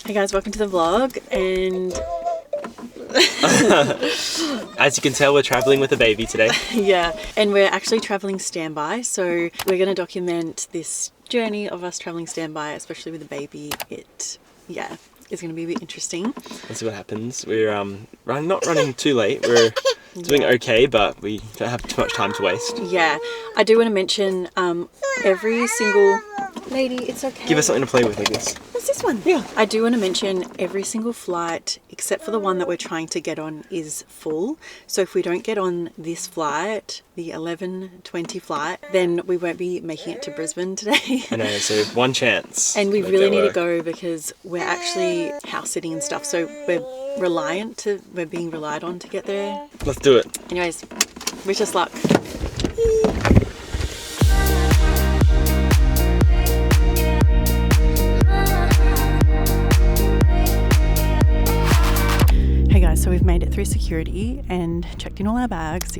Hey guys, welcome to the vlog, and as you can tell, we're traveling with a baby today. yeah, and we're actually traveling standby, so we're going to document this journey of us traveling standby, especially with a baby. It's going to be a bit interesting. Let's see what happens. We're not running too late. We're doing okay, but we don't have too much time to waste. Yeah, I do want to mention every single lady. It's okay. Give us something to play with, I guess. What's this one? Yeah. I do want to mention every single flight, except for the one that we're trying to get on, is full. So if we don't get on this flight, the 11:20 flight, then we won't be making it to Brisbane today. I know, so one chance. And we really need to go because we're actually house sitting and stuff. So we're being relied on to get there. Let's do it. Anyways, wish us luck. Hey guys, so we've made it through security and checked in all our bags.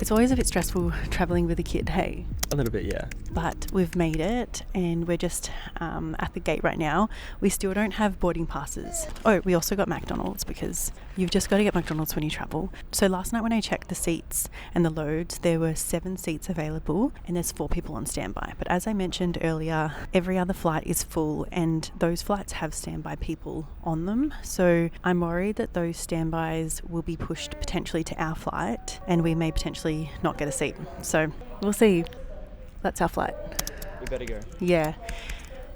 It's always a bit stressful traveling with a kid, hey? A little bit, yeah. But we've made it and we're just at the gate right now. We still don't have boarding passes. Oh, we also got McDonald's because you've just got to get McDonald's when you travel. So last night when I checked the seats and the loads, there were 7 seats available and there's 4 people on standby. But as I mentioned earlier, every other flight is full and those flights have standby people on them. So I'm worried that those standbys will be pushed potentially to our flight and we may potentially not get a seat. So we'll see. That's our flight. We better go. Yeah.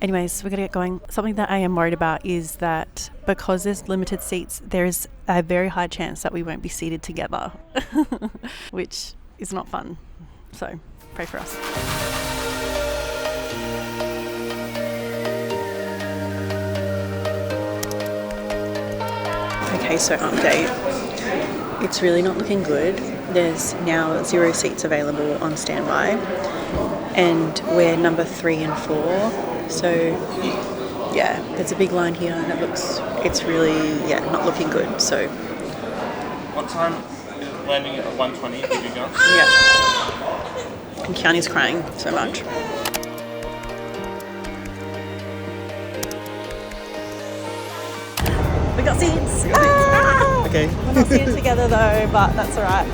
Anyways, we're going to get going. Something that I am worried about is that because there's limited seats, there's a very high chance that we won't be seated together, which is not fun. So pray for us. Okay, so update. It's really not looking good. There's now 0 seats available on standby and we're number 3 and 4. So yeah, there's a big line here and it's really not looking good. So what time is landing at 1:20? Did you go? Yeah. And Kiani's crying so much. We got seats. Ah! Okay. We're not seated together though, but that's alright.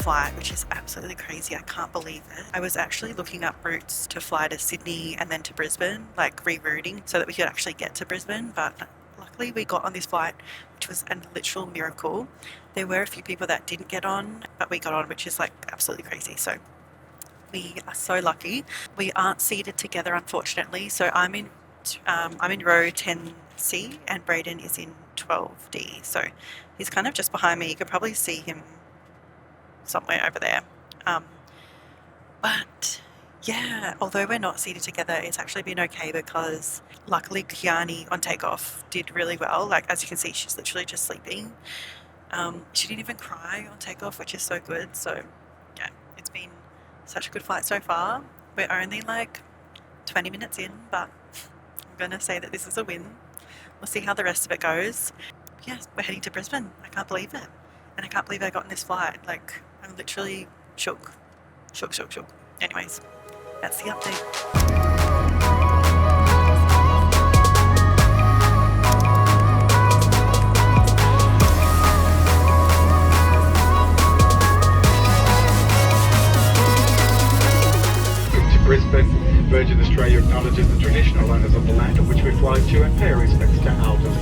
Flight, which is absolutely crazy. I can't believe it. I was actually looking up routes to fly to Sydney and then to Brisbane, like rerouting so that we could actually get to Brisbane, but luckily we got on this flight, which was a literal miracle. There were a few people that didn't get on, but we got on, which is like absolutely crazy. So we are so lucky. We aren't seated together, unfortunately. So I'm in row 10C and Braden is in 12D. So he's kind of just behind me. You could probably see him somewhere over there. But yeah, although we're not seated together, it's actually been okay because luckily Kiani on takeoff did really well. Like as you can see, she's literally just sleeping. She didn't even cry on takeoff, which is so good. So yeah, it's been such a good flight so far. We're only like 20 minutes in, but I'm gonna say that this is a win. We'll see how the rest of it goes. Yeah, we're heading to Brisbane. I can't believe it. And I can't believe I got on this flight. Like, I'm literally shook. Anyways, that's the update. To Brisbane, Virgin Australia acknowledges the traditional owners of the land on which we fly to and pay our respects to elders.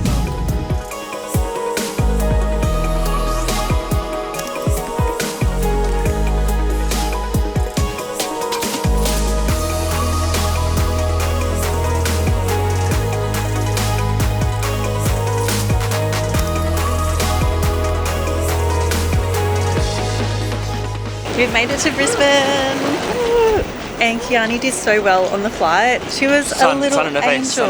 We've made it to Brisbane. Woo! And Kiani did so well on the flight. She was a little angel.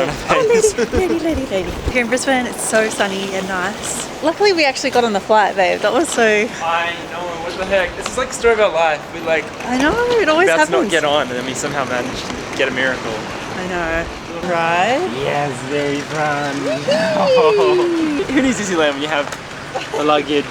Lady. Here in Brisbane, it's so sunny and nice. Luckily, we actually got on the flight, babe. That was so... I know, what the heck? This is like the story of our life. We I know, it always happens. about to not get on, and then we somehow managed to get a miracle. I know. Right? Yes, very fun. Oh. Who needs Disneyland when you have the luggage.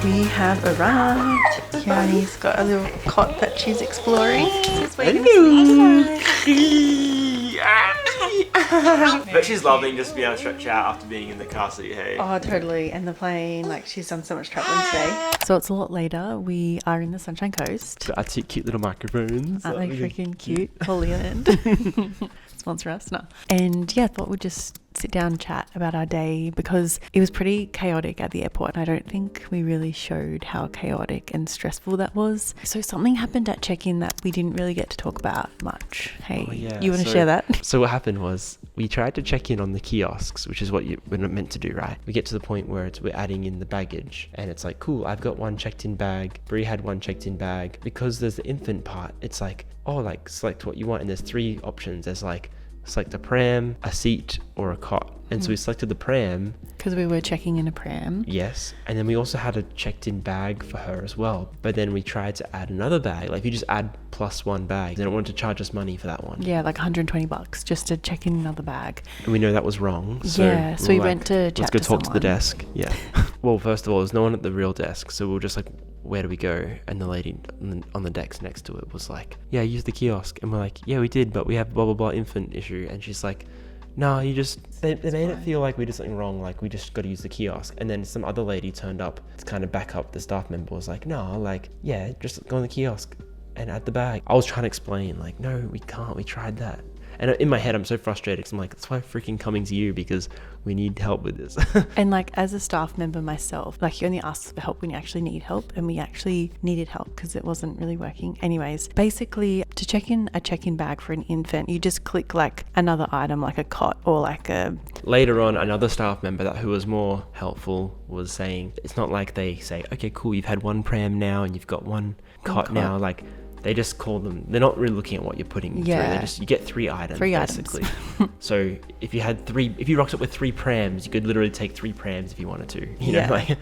We have arrived. Kiani's got a little cot that she's exploring. This is where you're gonna sleep. But she's loving just being able to stretch out after being in the car seat, hey? Oh, totally. And the plane, like she's done so much traveling today. So it's a lot later. We are in the Sunshine Coast. Our two cute little microphones. Aren't they freaking cute? Holy land. Sponsor us, no. And yeah, I thought we'd just sit down and chat about our day because it was pretty chaotic at the airport and I don't think we really showed how chaotic and stressful that was. So something happened at check-in that we didn't really get to talk about much. Hey, you want to share that? So what happened was we tried to check in on the kiosks, which is what we're not meant to do, right? We get to the point where we're adding in the baggage and it's like, cool, I've got one checked in bag. Brie had one checked in bag. Because there's the infant part, it's like, oh, like select what you want and there's 3 options. There's like select a pram, a seat, or a cot. And so we selected the pram. Because we were checking in a pram. Yes. And then we also had a checked in bag for her as well. But then we tried to add another bag. Like if you just add plus one bag, they don't want to charge us money for that one. Yeah, like $120 just to check in another bag. And we know that was wrong. So yeah, so we went to chat let's go to talk to the someone. desk. Yeah. Well, first of all, there's no one at the real desk. So we were just like, where do we go? And the lady on the decks next to it was like, yeah, use the kiosk. And we're like, yeah, we did, but we have blah, blah, blah infant issue. And she's like, no, you just, they made it feel like we did something wrong, like we just got to use the kiosk. And then some other lady turned up to kind of back up the staff member, was like, no, like, yeah, just go on the kiosk and add the bag. I was trying to explain, like, no, we can't, we tried that. And in my head, I'm so frustrated because I'm like, that's why I'm freaking coming to you, because we need help with this. And like as a staff member myself, like you only ask for help when you actually need help, and we actually needed help because it wasn't really working. Anyways, basically to check in a check-in bag for an infant, you just click like another item like a cot or like a... Later on, another staff member who was more helpful was saying, it's not like they say, okay, cool, you've had one pram now and you've got one cot now, like... They just call them, they're not really looking at what you're putting through. They just, you get 3 items, basically. So if you rocked up with 3 prams, you could literally take 3 prams if you wanted to, you know, like.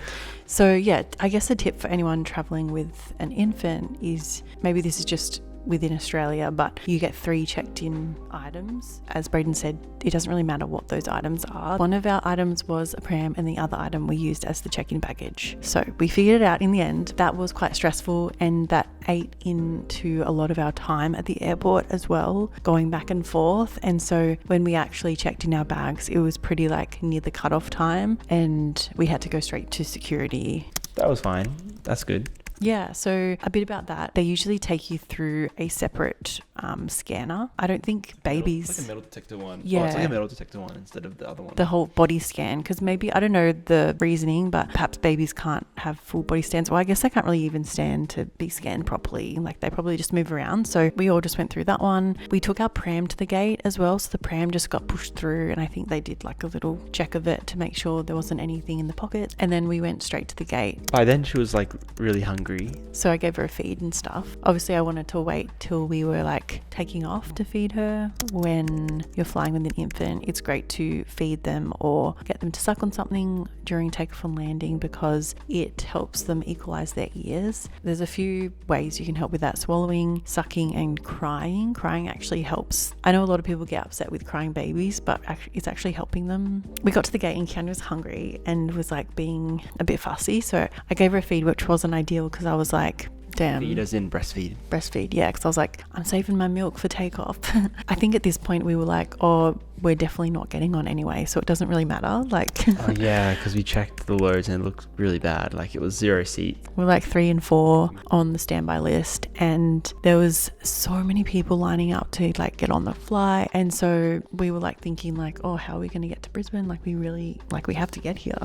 So yeah, I guess a tip for anyone traveling with an infant is, maybe this is just within Australia, but you get 3 checked in items. As Braden said, it doesn't really matter what those items are. One of our items was a pram and the other item we used as the check-in baggage. So we figured it out in the end. That was quite stressful and that ate into a lot of our time at the airport as well, going back and forth. And so when we actually checked in our bags, it was pretty like near the cutoff time and we had to go straight to security. That was fine. That's good. Yeah, so a bit about that. They usually take you through a separate scanner. I don't think babies... It's like a metal detector one. Yeah. Oh, it's like a metal detector one instead of the other one. The whole body scan, because maybe, I don't know the reasoning, but perhaps babies can't have full body scans. Well, I guess they can't really even stand to be scanned properly. Like they probably just move around. So we all just went through that one. We took our pram to the gate as well. So the pram just got pushed through and I think they did like a little check of it to make sure there wasn't anything in the pocket. And then we went straight to the gate. By then she was like really hungry. So I gave her a feed and stuff. Obviously I wanted to wait till we were like taking off to feed her. When you're flying with an infant, it's great to feed them or get them to suck on something during takeoff and landing because it helps them equalize their ears. There's a few ways you can help with that: swallowing, sucking, and crying. Crying actually helps. I know a lot of people get upset with crying babies, but it's actually helping them. We got to the gate and Kiana was hungry and was like being a bit fussy, so I gave her a feed, which wasn't ideal because I was like, damn. Feed as in breastfeed. Breastfeed, yeah, because I was like, I'm saving my milk for takeoff. I think at this point we were like, oh, we're definitely not getting on anyway, so it doesn't really matter. Like, oh yeah, because we checked the loads and it looked really bad. Like it was 0 seat. We're like 3 and 4 on the standby list, and there was so many people lining up to like get on the flight, and so we were like thinking like, oh, how are we going to get to Brisbane? Like we really, like we have to get here.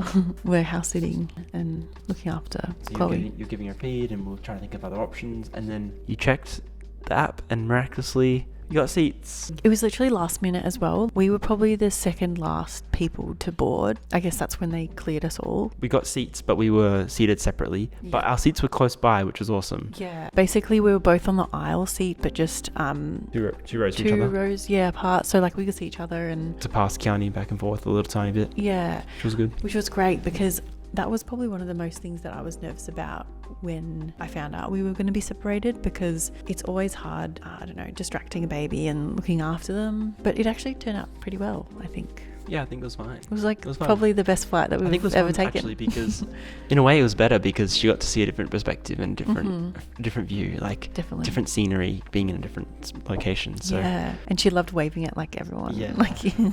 We're house sitting and looking after Chloe. You're giving her feed and we're trying to think of other options, and then you checked the app and miraculously We got seats. It was literally last minute as well. We were probably the second last people to board. I guess that's when they cleared us all. We got seats, but we were seated separately. But our seats were close by, which was awesome. Yeah. Basically, we were both on the aisle seat, but just Two rows from each two other. rows, yeah, apart. So like we could see each other and To pass Kiani back and forth a little tiny bit, yeah, which was good. which was great because that was probably one of the most things that I was nervous about when I found out we were going to be separated, because it's always hard, I don't know, distracting a baby and looking after them. But it actually turned out pretty well, I think. Yeah, I think it was fine. It was like was fun. probably the best flight that I think it we've was ever fun, taken. actually, because in a way it was better because she got to see a different perspective and different view, like Definitely. different scenery, being in a different location. So yeah, and she loved waving at like everyone, Yeah. like in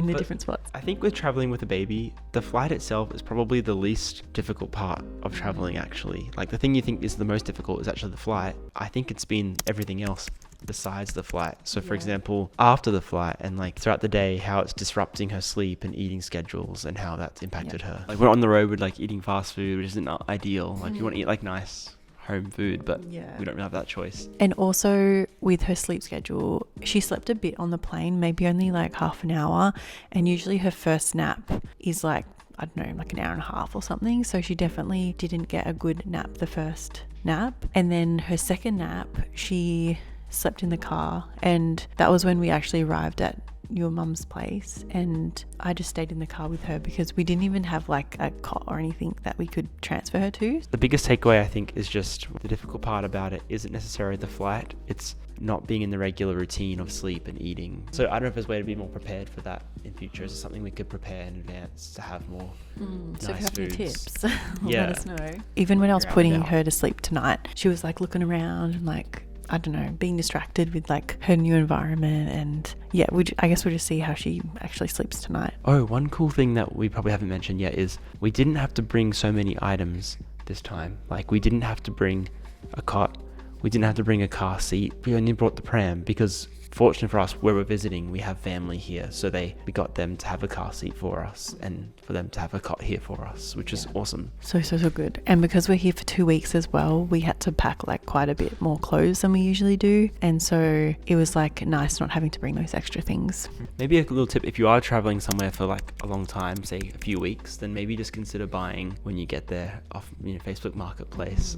the But different spots. I think with traveling with a baby, the flight itself is probably the least difficult part of traveling, actually. Like the thing you think is the most difficult is actually the flight. I think it's been everything else besides the flight. So for example, after the flight and like throughout the day, how it's disrupting her sleep and eating schedules and how that's impacted her. Like we're on the road with like eating fast food, which isn't ideal. Like you want to eat like nice home food, but we don't really have that choice. And also with her sleep schedule, she slept a bit on the plane, maybe only like half an hour, and usually her first nap is like, I don't know, like an hour and a half or something. So she definitely didn't get a good nap the first nap. And then her second nap, she slept in the car, and that was when we actually arrived at your mum's place, and I just stayed in the car with her because we didn't even have like a cot or anything that we could transfer her to. The biggest takeaway, I think, is just the difficult part about it isn't necessarily the flight, it's not being in the regular routine of sleep and eating. So I don't know if there's a way to be more prepared for that in future. Is it something we could prepare in advance to have more So if you nice have any foods? tips, Yeah. let us know. Even when I was Figure out putting about. her to sleep tonight, she was like looking around and like, I don't know, being distracted with like her new environment. And yeah, I guess we'll just see how she actually sleeps tonight. Oh, one cool thing that we probably haven't mentioned yet is we didn't have to bring so many items this time. Like we didn't have to bring a cot, we didn't have to bring a car seat. We only brought the pram because fortunately for us, where we're visiting, we have family here, so we got them to have a car seat for us and for them to have a cot here for us, which is awesome. So good. And because we're here for 2 weeks as well, we had to pack like quite a bit more clothes than we usually do, and so it was like nice not having to bring those extra things. Maybe a little tip, if you are traveling somewhere for like a long time, say a few weeks, then maybe just consider buying when you get there off Facebook Marketplace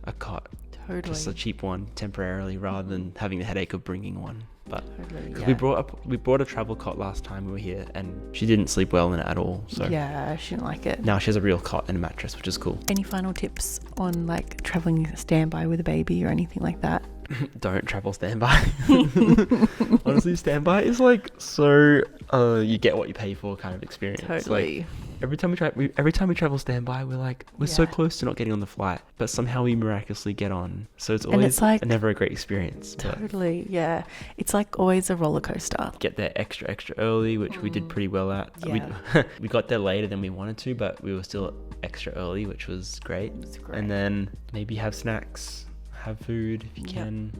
a cot. Totally. Just a cheap one temporarily rather than having the headache of bringing one. But Totally, 'cause yeah. we brought a travel cot last time we were here and she didn't sleep well in it at all. So Yeah, she didn't like it. now she has a real cot and a mattress, which is cool. Any final tips on like traveling standby with a baby or anything like that? Don't travel standby. Honestly, standby is like so you get what you pay for kind of experience. Totally. Like, every time we travel standby, we're so close to not getting on the flight, but somehow we miraculously get on. So it's always like- never a great experience. But Totally, yeah. It's like always a roller coaster. get there extra early, which we did pretty well at. Yeah. We got there later than we wanted to, but we were still extra early, which was great. great. And then maybe have snacks, have food if you Yep. can.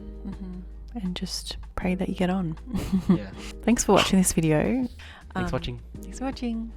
And just pray that you get on. Yeah. Thanks for watching this video. Thanks for watching. Thanks for watching.